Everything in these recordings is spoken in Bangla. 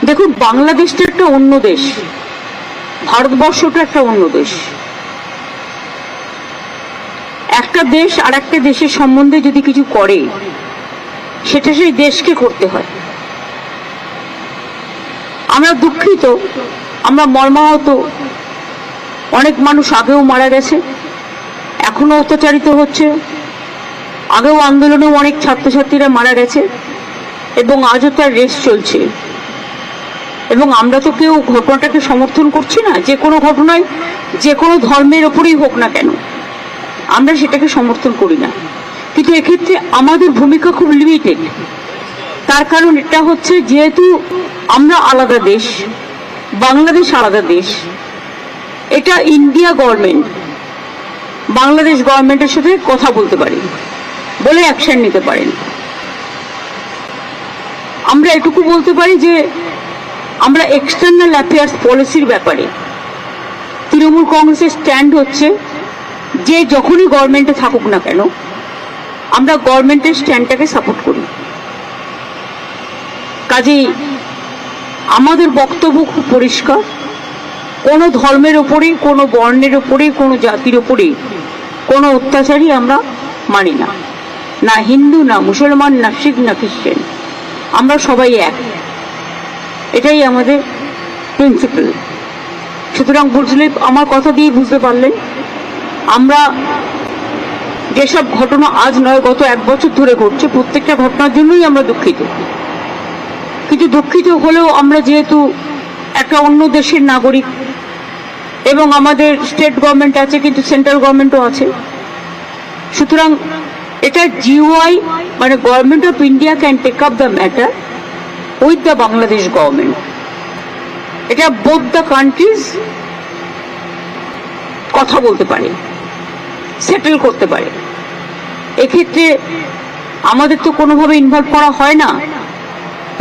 দেখুন, বাংলাদেশটা একটা অন্য দেশ, ভারতবর্ষটা একটা অন্য দেশ। একটা দেশ আর একটা দেশের সম্বন্ধে যদি কিছু করে, সেটা সেই দেশকে করতে হয়। আমরা দুঃখিত, আমরা মর্মাহত। অনেক মানুষ আগেও মারা গেছে, এখনো অত্যাচারিত হচ্ছে। আগেও আন্দোলনেও অনেক ছাত্রছাত্রীরা মারা গেছে এবং আজও তার রেস চলছে। এবং আমরা তো কেউ ঘটনাটাকে সমর্থন করছি না। যে কোনো ঘটনায়, যে কোনো ধর্মের ওপরেই হোক না কেন, আমরা সেটাকে সমর্থন করি না। কিন্তু এক্ষেত্রে আমাদের ভূমিকা খুব লিমিটেড। তার কারণ এটা হচ্ছে, যেহেতু আমরা আলাদা দেশ, বাংলাদেশ আলাদা দেশ, এটা ইন্ডিয়া গভর্নমেন্ট বাংলাদেশ গভর্নমেন্টের সাথে কথা বলতে পারে, বলে অ্যাকশন নিতে পারেন। আমরা এটুকু বলতে পারি যে আমরা এক্সটার্নাল অ্যাফেয়ার্স পলিসির ব্যাপারে তৃণমূল কংগ্রেসের স্ট্যান্ড হচ্ছে যে যখনই গভর্নমেন্টে থাকুক না কেন, আমরা গভর্নমেন্টের স্ট্যান্ডটাকে সাপোর্ট করি। কাজেই আমাদের বক্তব্য খুব পরিষ্কার। কোনো ধর্মের ওপরে, কোনো বর্ণের ওপরে, কোনো জাতির ওপরে কোনো অত্যাচারই আমরা মানি না। না হিন্দু, না মুসলমান, না শিখ, না খ্রিস্টান, আমরা সবাই এক। এটাই আমাদের প্রিন্সিপাল। সুতরাং বুঝলে, আমার কথা দিয়ে বুঝতে পারলেন, আমরা যেসব ঘটনা আজ নয়, গত 1 বছর ধরে ঘটছে, প্রত্যেকটা ঘটনার জন্যই আমরা দুঃখিত। কিন্তু দুঃখিত হলেও আমরা যেহেতু একটা অন্য দেশের নাগরিক এবং আমাদের স্টেট গভর্নমেন্ট আছে, কিন্তু সেন্ট্রাল গভর্নমেন্টও আছে, সুতরাং এটা জিওআই মানে government of India can take up the matter with the Bangladesh government. এটা বোথ দ্য কান্ট্রিজ কথা বলতে পারে, সেটেল করতে পারে। এক্ষেত্রে আমাদের তো কোনোভাবে ইনভলভ করা হয় না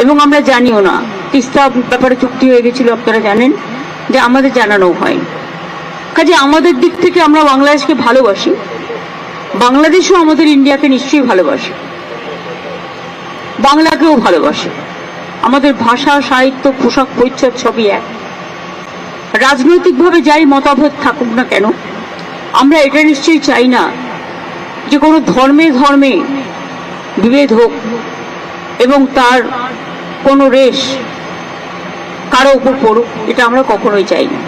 এবং আমরা জানিও না। তিস্তা ব্যাপারে চুক্তি হয়ে গেছিল, আপনারা জানেন, যে আমাদের জানানো হয়। কাজে আমাদের দিক থেকে আমরা বাংলাদেশকে ভালোবাসি, বাংলাদেশও আমাদের ইন্ডিয়াকে নিশ্চয়ই ভালোবাসে, বাংলাকেও ভালোবাসে। আমাদের ভাষা, সাহিত্য, পোশাক পরিচ্ছদ সবই এক। রাজনৈতিকভাবে যাই মতভেদ থাকুক না কেন, আমরা এটা নিশ্চয়ই চাই না যে কোনো ধর্মে ধর্মে বিভেদ হোক এবং তার কোনো রেশ কারো উপর পড়ুক। এটা আমরা কখনোই চাই না।